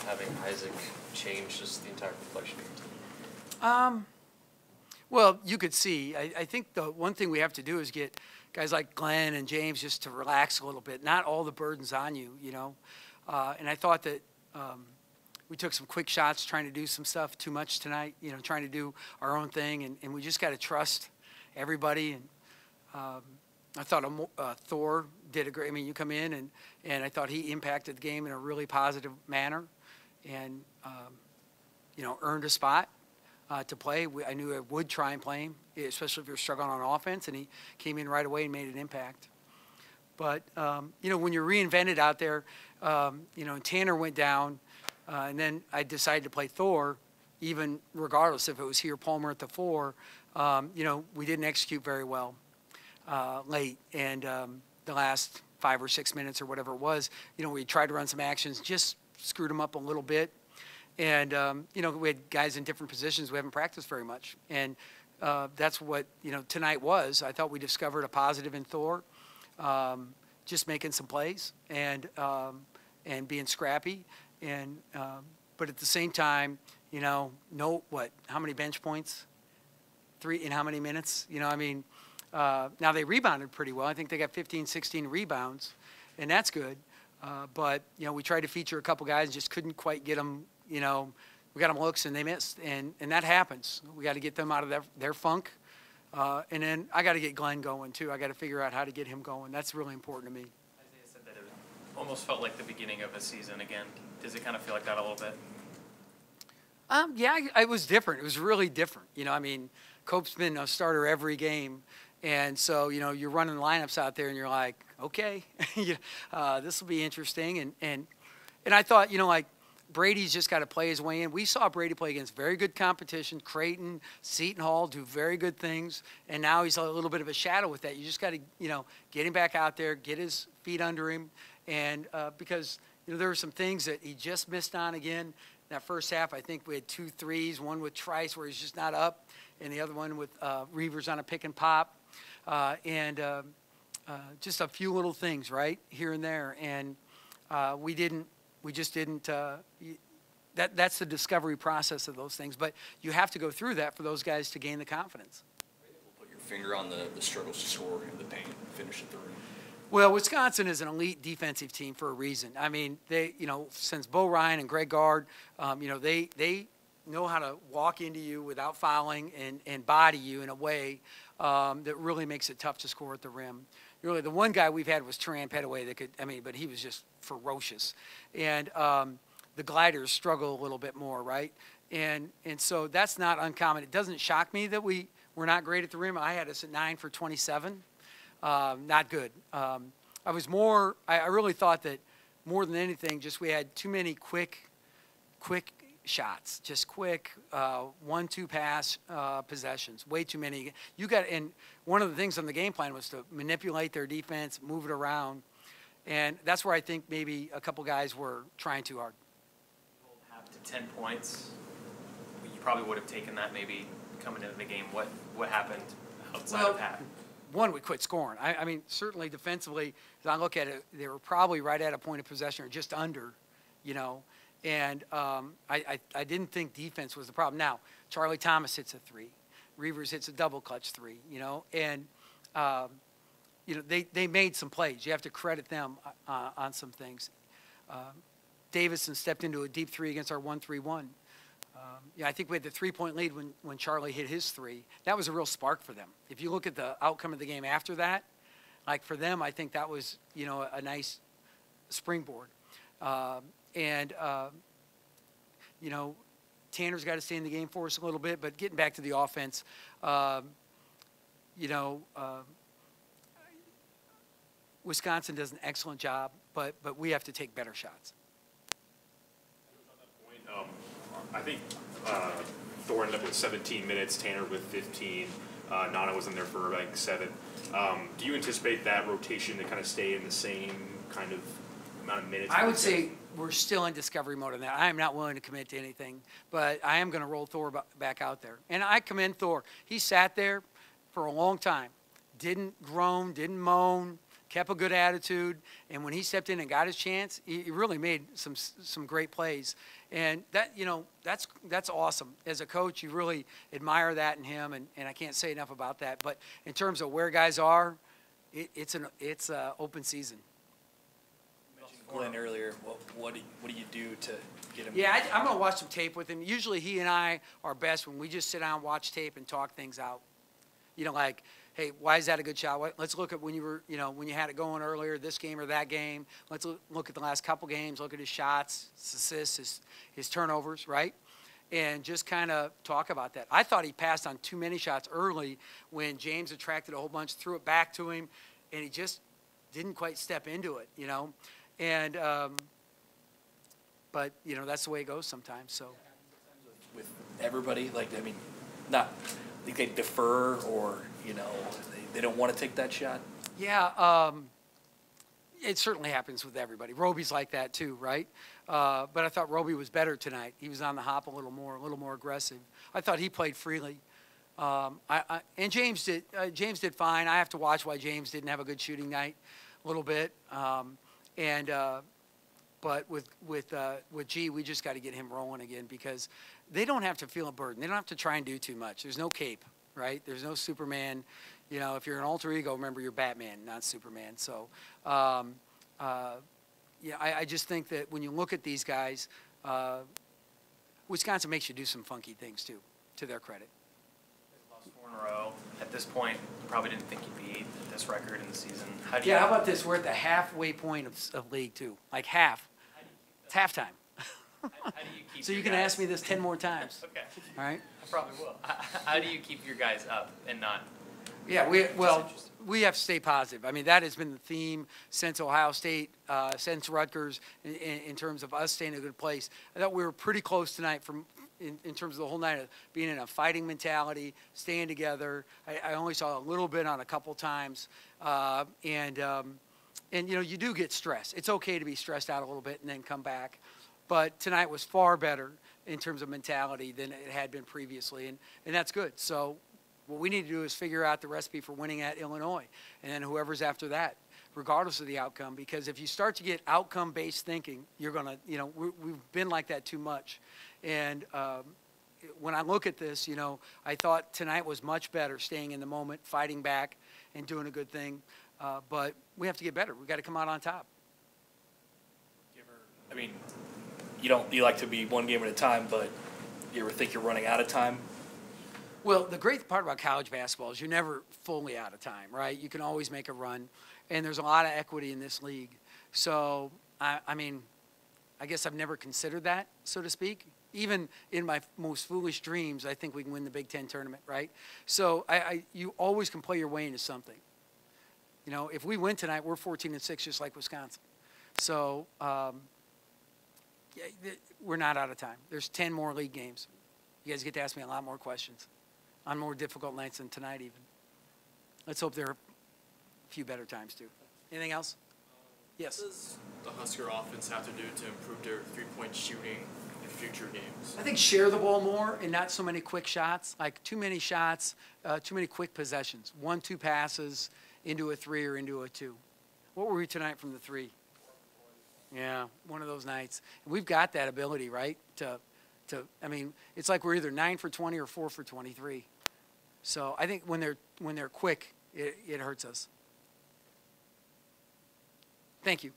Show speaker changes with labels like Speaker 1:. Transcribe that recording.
Speaker 1: having Isaac change just the entire complexion of your team?
Speaker 2: Well, you could see. I think the one thing we have to do is get guys like Glenn and James just to relax a little bit. Not all the burden's on you, you know. And I thought that we took some quick shots trying to do some stuff too much tonight, you know, trying to do our own thing. And we just got to trust everybody. And I thought Thor did a great, I mean, you come in and I thought he impacted the game in a really positive manner and, you know, earned a spot. To play. I knew I would try and play him, especially if you're struggling on offense, and he came in right away and made an impact. But, you know, when you're reinvented out there, you know, and Tanner went down, and then I decided to play Thor, even regardless if it was here, Palmer at the 4, you know, we didn't execute very well late. And the last 5 or 6 minutes or whatever it was, you know, we tried to run some actions, just screwed them up a little bit. And, you know, we had guys in different positions we haven't practiced very much. And that's what, you know, tonight was. I thought we discovered a positive in Thor, just making some plays and being scrappy. And but at the same time, you know, how many bench points? 3 in how many minutes? You know, I mean, now they rebounded pretty well. I think they got 15, 16 rebounds, and that's good. But, you know, we tried to feature a couple guys and just couldn't quite get them. You know, we got them looks and they missed, and that happens. We got to get them out of their funk, and then I got to get Glenn going too. I got to figure out how to get him going. That's really important to me.
Speaker 1: Isaiah said that it almost felt like the beginning of a season again. Does it kind of feel like that a little bit?
Speaker 2: Yeah, it was different. It was really different. You know, I mean, Cope's been a starter every game, and so you know you're running lineups out there, and you're like, okay, this will be interesting, and I thought, you know, like. Brady's just got to play his way in. We saw Brady play against very good competition. Creighton, Seton Hall do very good things, and now he's a little bit of a shadow with that. You just got to, you know, get him back out there, get his feet under him, and because you know there were some things that he just missed on again. That first half, I think we had 2 threes, one with Trice where he's just not up, and the other one with Reavers on a pick and pop, and just a few little things right here and there, and we just didn't. That's the discovery process of those things. But you have to go through that for those guys to gain the confidence.
Speaker 3: Put your finger on the struggles to score in the paint and finish at the rim.
Speaker 2: Well, Wisconsin is an elite defensive team for a reason. I mean, they, you know, since Bo Ryan and Greg Gard, you know, they know how to walk into you without fouling and body you in a way that really makes it tough to score at the rim. Really, the one guy we've had was Turan Petaway that could, I mean, but he was just ferocious. And the gliders struggle a little bit more, right? And so that's not uncommon. It doesn't shock me that we're not great at the rim. I had us at 9 for 27. Not good. I really thought that more than anything, just we had too many quick shots, just quick 1-2 pass possessions, way too many. And one of the things on the game plan was to manipulate their defense, move it around, and that's where I think maybe a couple guys were trying too hard.
Speaker 1: Half to 10 points, you probably would have taken that maybe coming into the game. What happened outside of half?
Speaker 2: One, we quit scoring. I mean, certainly defensively, as I look at it, they were probably right at a point of possession or just under, you know. And I didn't think defense was the problem. Now, Charlie Thomas hits a 3. Reavers hits a double clutch 3, you know. And, you know, they made some plays. You have to credit them on some things. Davison stepped into a deep 3 against our 1-3-1. Yeah, I think we had the 3-point lead when Charlie hit his 3. That was a real spark for them. If you look at the outcome of the game after that, like for them, I think that was, you know, a nice springboard. You know, Tanner's got to stay in the game for us a little bit, but getting back to the offense, you know, Wisconsin does an excellent job, but we have to take better shots.
Speaker 4: I think Thor ended up with 17 minutes, Tanner with 15. Nana was in there for like 7. Do you anticipate that rotation to kind of stay in the same kind of amount of minutes?
Speaker 2: I would say we're still in discovery mode on that. I am not willing to commit to anything, but I am going to roll Thor back out there. And I commend Thor. He sat there for a long time, didn't groan, didn't moan, kept a good attitude, and when he stepped in and got his chance, he really made some great plays. And that, that's awesome. As a coach, you really admire that in him, and I can't say enough about that. But in terms of where guys are, it's an open season.
Speaker 3: You mentioned Glenn earlier. What do you do to get him?
Speaker 2: Yeah, I'm going to watch some tape with him. Usually he and I are best when we just sit down, watch tape, and talk things out. Like, hey, why is that a good shot? Let's look at when you were, when you had it going earlier, this game or that game. Let's look at the last couple games, look at his shots, his assists, his turnovers, right? And just kind of talk about that. I thought he passed on too many shots early when James attracted a whole bunch, threw it back to him, and he just didn't quite step into it, And, but, that's the way it goes sometimes, so.
Speaker 3: With everybody, not think they defer or, they don't want to take that shot?
Speaker 2: Yeah, it certainly happens with everybody. Roby's like that too, right? But I thought Roby was better tonight. He was on the hop a little more aggressive. I thought he played freely. And James did fine. I have to watch why James didn't have a good shooting night a little bit. But with G, we just got to get him rolling again because they don't have to feel a burden. They don't have to try and do too much. There's no cape, right? There's no Superman. If you're an alter ego, remember you're Batman, not Superman. So, I just think that when you look at these guys, Wisconsin makes you do some funky things too, to their credit.
Speaker 1: They lost 4 in a row. At this point, you probably didn't think you'd be at this record in the season.
Speaker 2: How about this? We're at the halfway point of league two, like half. It's halftime.
Speaker 1: How do you keep
Speaker 2: so
Speaker 1: your
Speaker 2: you can
Speaker 1: guys?
Speaker 2: ask me this 10 more times.
Speaker 1: Okay.
Speaker 2: All right.
Speaker 1: I probably will. How do you keep your guys up and not?
Speaker 2: Yeah, we have to stay positive. I mean, that has been the theme since Ohio State, since Rutgers, in terms of us staying in a good place. I thought we were pretty close tonight in terms of the whole night of being in a fighting mentality, staying together. I only saw a little bit on a couple times. And you do get stressed. It's okay to be stressed out a little bit and then come back. But tonight was far better in terms of mentality than it had been previously, and that's good. So what we need to do is figure out the recipe for winning at Illinois, and then whoever's after that, regardless of the outcome. Because if you start to get outcome-based thinking, you're going to, we've been like that too much. And when I look at this, I thought tonight was much better, staying in the moment, fighting back, and doing a good thing. But we have to get better. We've got to come out on top.
Speaker 3: You like to be one game at a time, but you ever think you're running out of time?
Speaker 2: Well, the great part about college basketball is you're never fully out of time, right? You can always make a run, and there's a lot of equity in this league. So, I guess I've never considered that, so to speak. Even in my most foolish dreams, I think we can win the Big Ten tournament, right? So, you always can play your way into something. If we win tonight, we're 14-6, just like Wisconsin. So, we're not out of time. There's 10 more league games. You guys get to ask me a lot more questions on more difficult nights than tonight even. Let's hope there are a few better times too. Anything else? Yes.
Speaker 5: What does the Husker offense have to do to improve their three-point shooting in future games?
Speaker 2: I think share the ball more and not so many quick shots. Like too many shots, too many quick possessions. 1-2 passes into a 3 or into a 2. What were we tonight from the 3? Yeah, one of those nights. We've got that ability, right? It's like we're either 9 for 20 or 4 for 23. So I think when they're quick, it hurts us. Thank you.